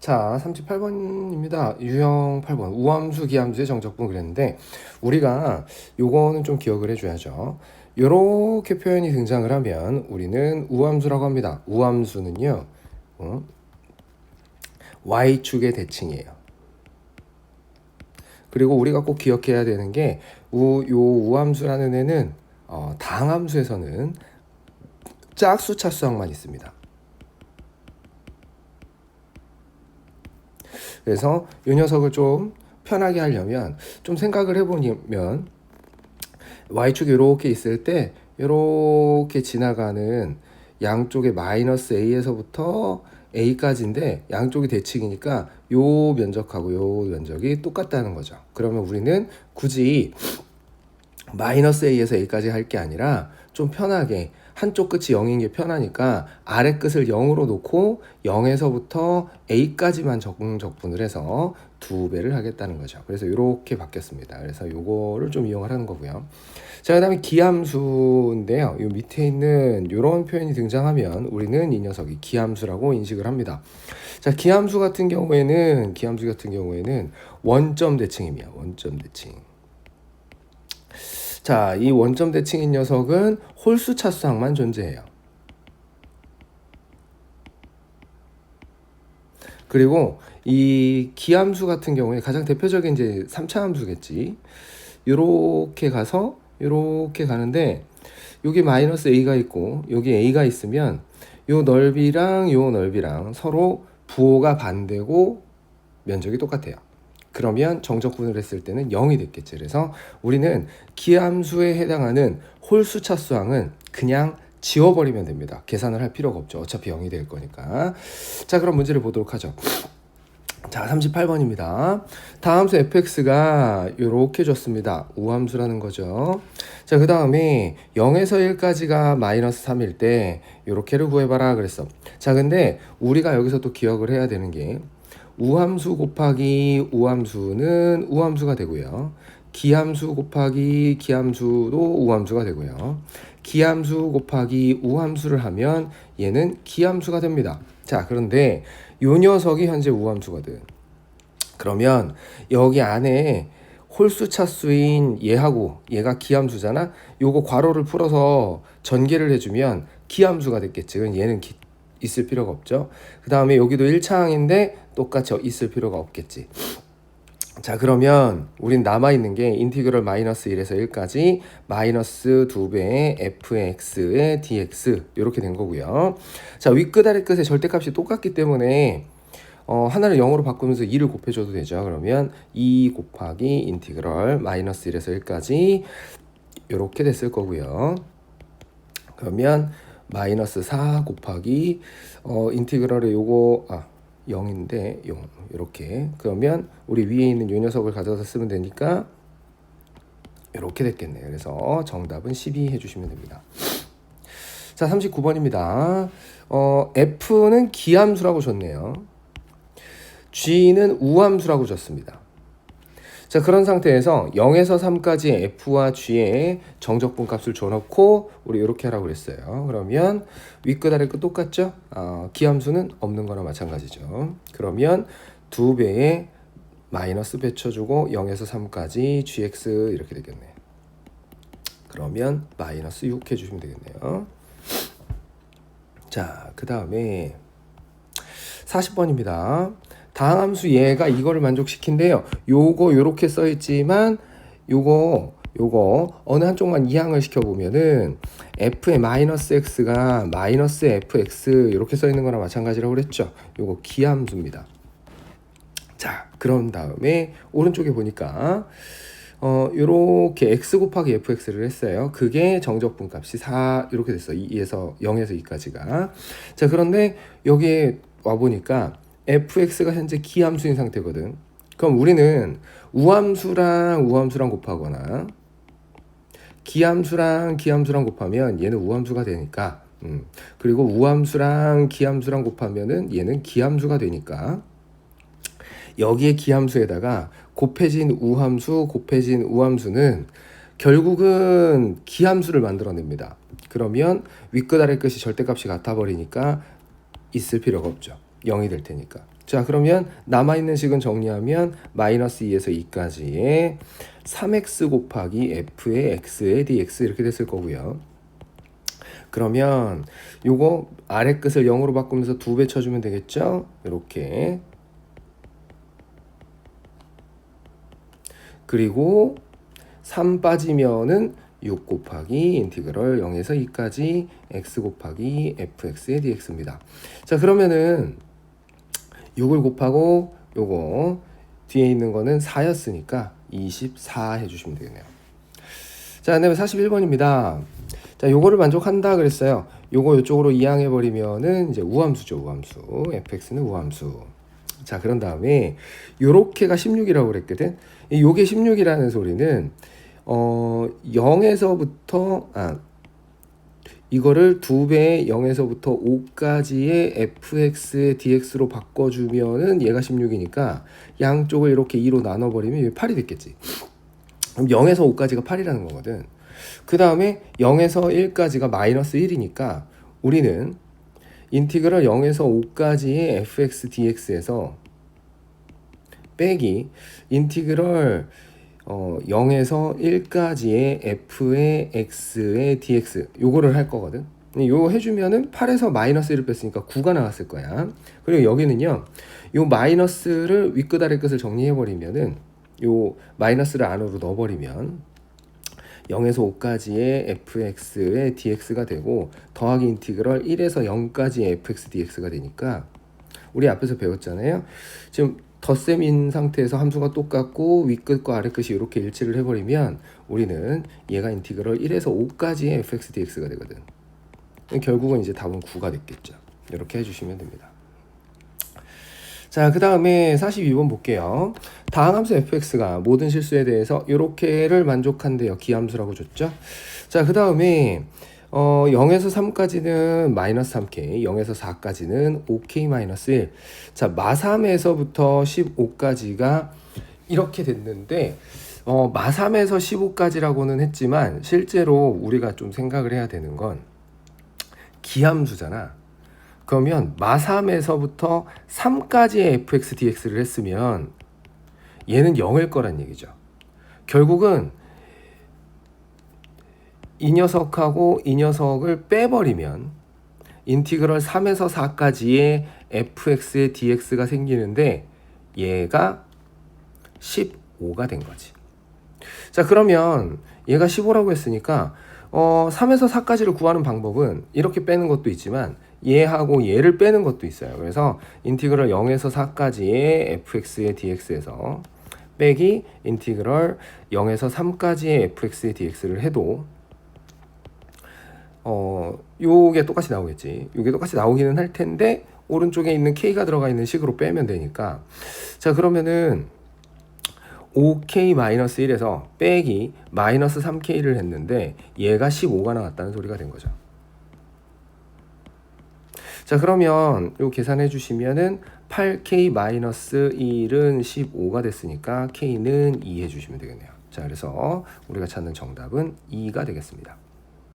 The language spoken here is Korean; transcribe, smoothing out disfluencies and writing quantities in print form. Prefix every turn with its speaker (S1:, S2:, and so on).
S1: 자, 38번입니다. 유형 8번. 우함수, 기함수의 정적분 그랬는데, 우리가 요거는 좀 기억을 해줘야죠. 요렇게 표현이 등장을 하면 우리는 우함수라고 합니다. 우함수는요, Y축의 대칭이에요. 그리고 우리가 꼭 기억해야 되는 게, 요 우함수라는 애는, 다항함수에서는 짝수 차수항만 있습니다. 그래서 이 녀석을 좀 편하게 하려면 좀 생각을 해보면 Y축이 이렇게 있을 때 이렇게 지나가는 양쪽에 마이너스 A에서부터 A까지인데 양쪽이 대칭이니까 요 면적하고 요 면적이 똑같다는 거죠. 그러면 우리는 굳이 마이너스 A에서 A까지 할 게 아니라 좀 편하게 한쪽 끝이 0인 게 편하니까 아래 끝을 0으로 놓고 0에서부터 A까지만 적분을 해서 2배를 하겠다는 거죠. 그래서 이렇게 바뀌었습니다. 그래서 요거를 좀 이용을 하는 거고요. 자, 그 다음에 기함수인데요. 이 밑에 있는 이런 표현이 등장하면 우리는 이 녀석이 기함수라고 인식을 합니다. 자, 기함수 같은 경우에는 원점 대칭입니다. 원점 대칭. 자, 이 원점 대칭인 녀석은 홀수 차수항만 존재해요. 그리고 이 기함수 같은 경우에 가장 대표적인 이제 3차 함수겠지. 요렇게 가서 요렇게 가는데 여기 마이너스 A가 있고 여기 A가 있으면 요 넓이랑 요 넓이랑 서로 부호가 반대고 면적이 똑같아요. 그러면 정적분을 했을 때는 0이 됐겠지. 그래서 우리는 기함수에 해당하는 홀수 차수항은 그냥 지워버리면 됩니다. 계산을 할 필요가 없죠. 어차피 0이 될 거니까. 자, 그럼 문제를 보도록 하죠. 자, 38번입니다. 다함수 fx가 이렇게 줬습니다. 우함수라는 거죠. 자, 그 다음에 0에서 1까지가 마이너스 3일 때 이렇게를 구해봐라 그랬어. 자, 근데 우리가 여기서 또 기억을 해야 되는 게 우함수 곱하기 우함수는 우함수가 되고요. 기함수 곱하기 기함수도 우함수가 되고요. 기함수 곱하기 우함수를 하면 얘는 기함수가 됩니다. 자, 그런데 요 녀석이 현재 우함수거든. 그러면 여기 안에 홀수 차수인 얘하고 얘가 기함수잖아. 요거 괄호를 풀어서 전개를 해주면 기함수가 됐겠지. 얘는 있을 필요가 없죠. 그 다음에 여기도 1차항인데 똑같이 있을 필요가 없겠지. 자, 그러면 우린 남아있는 게 인티그럴 마이너스 1에서 1까지 마이너스 2배의 fx의 dx 이렇게 된 거고요. 자, 윗끝 아래끝의 절대값이 똑같기 때문에 하나를 0으로 바꾸면서 2를 곱해줘도 되죠. 그러면 2 곱하기 인티그럴 마이너스 1에서 1까지 이렇게 됐을 거고요. 그러면 마이너스 4 곱하기 인티그럴의 요거 0인데 0 이렇게. 그러면 우리 위에 있는 요 녀석을 가져서 쓰면 되니까 이렇게 됐겠네요. 그래서 정답은 12 해주시면 됩니다. 자, 39번입니다. f는 기함수라고 줬네요. g는 우함수라고 줬습니다. 자, 그런 상태에서 0에서 3까지 f와 g의 정적분 값을 줘놓고 우리 이렇게 하라고 그랬어요. 그러면 윗끝 아래끝 똑같죠? 기함수는 없는 거나 마찬가지죠. 그러면 2배의 마이너스 배쳐주고 0에서 3까지 gx 이렇게 되겠네. 그러면 마이너스 6 해주시면 되겠네요. 자, 그 다음에 40번입니다. 다항함수 얘가 이거를 만족시킨대요. 요거 요렇게 써있지만 요거 어느 한쪽만 이항을 시켜보면은 f의 마이너스 x가 마이너스 fx 이렇게 써있는 거랑 마찬가지라고 그랬죠. 요거 기함수입니다. 자, 그런 다음에 오른쪽에 보니까 요렇게 x 곱하기 fx를 했어요. 그게 정적분 값이 4 이렇게 됐어. 0에서 2까지가. 자, 그런데 여기에 와보니까 fx가 현재 기함수인 상태거든. 그럼 우리는 우함수랑 곱하거나 기함수랑 곱하면 얘는 우함수가 되니까 그리고 우함수랑 기함수랑 곱하면은 얘는 기함수가 되니까 여기에 기함수에다가 곱해진 우함수는 결국은 기함수를 만들어냅니다. 그러면 윗끝 아래 끝이 절대값이 같아 버리니까 있을 필요가 없죠. 0이 될 테니까. 자, 그러면 남아있는 식은 정리하면 마이너스 2에서 2까지의 3x 곱하기 f의 x의 dx 이렇게 됐을 거고요. 그러면 요거 아래 끝을 0으로 바꾸면서 2배 쳐주면 되겠죠? 이렇게. 그리고 3 빠지면은 6 곱하기 인티그럴 0에서 2까지 x 곱하기 fx의 dx입니다. 자, 그러면은 6을 곱하고 요거 뒤에 있는 거는 4였으니까 24 해주시면 되겠네요. 자, 그다음에 41번입니다. 자, 요거를 만족한다 그랬어요. 요거 이쪽으로 이항해 버리면은 이제 우함수죠, 우함수. fx는 우함수. 자, 그런 다음에 요렇게가 16이라고 그랬거든. 요게 16이라는 소리는 0에서부터 이거를 2배의 0에서부터 5까지의 fx의 dx로 바꿔주면은 얘가 16이니까 양쪽을 이렇게 2로 나눠버리면 이게 8이 됐겠지. 그럼 0에서 5까지가 8이라는 거거든. 그 다음에 0에서 1까지가 마이너스 1이니까 우리는 인티그럴 0에서 5까지의 fx dx에서 빼기 인티그럴 0에서 1까지의 f의 x의 dx 요거를 할 거거든. 요거 해주면은 8에서 마이너스 1을 뺐으니까 9가 나왔을 거야. 그리고 여기는요, 요 마이너스를 윗끝 아래 끝을 정리해버리면은 요 마이너스를 안으로 넣어버리면 0에서 5까지의 fx의 dx가 되고 더하기 인티그럴 1에서 0까지의 fx dx가 되니까 우리 앞에서 배웠잖아요. 지금 덧셈인 상태에서 함수가 똑같고 윗끝과 아래끝이 이렇게 일치를 해버리면 우리는 얘가 인티그럴 1에서 5까지의 fx dx가 되거든. 결국은 이제 답은 9가 됐겠죠. 이렇게 해주시면 됩니다. 자, 그 다음에 42번 볼게요. 다항함수 fx가 모든 실수에 대해서 이렇게를 만족한대요. 기함수라고 줬죠. 자, 그 다음에 0에서 3까지는 마이너스 3k, 0에서 4까지는 5k 마이너스 1. 자, 마3에서부터 15까지가 이렇게 됐는데 마3에서 15까지라고는 했지만 실제로 우리가 좀 생각을 해야 되는 건 기함수잖아. 그러면 마3에서부터 3까지의 fx dx를 했으면 얘는 0일 거란 얘기죠. 결국은 이 녀석하고 이 녀석을 빼버리면 인티그럴 3에서 4까지의 fx의 dx가 생기는데 얘가 15가 된 거지. 자, 그러면 얘가 15라고 했으니까 3에서 4까지를 구하는 방법은 이렇게 빼는 것도 있지만 얘하고 얘를 빼는 것도 있어요. 그래서 인티그럴 0에서 4까지의 fx의 dx에서 빼기 인티그럴 0에서 3까지의 fx의 dx를 해도 요게 똑같이 나오겠지. 요게 똑같이 나오기는 할 텐데 오른쪽에 있는 k가 들어가 있는 식으로 빼면 되니까, 자, 그러면은 5k-1에서 빼기 마이너스 3k를 했는데 얘가 15가 나왔다는 소리가 된 거죠. 자, 그러면 요 계산해 주시면은 8k-1은 15가 됐으니까 k는 2 해주시면 되겠네요. 자, 그래서 우리가 찾는 정답은 2가 되겠습니다.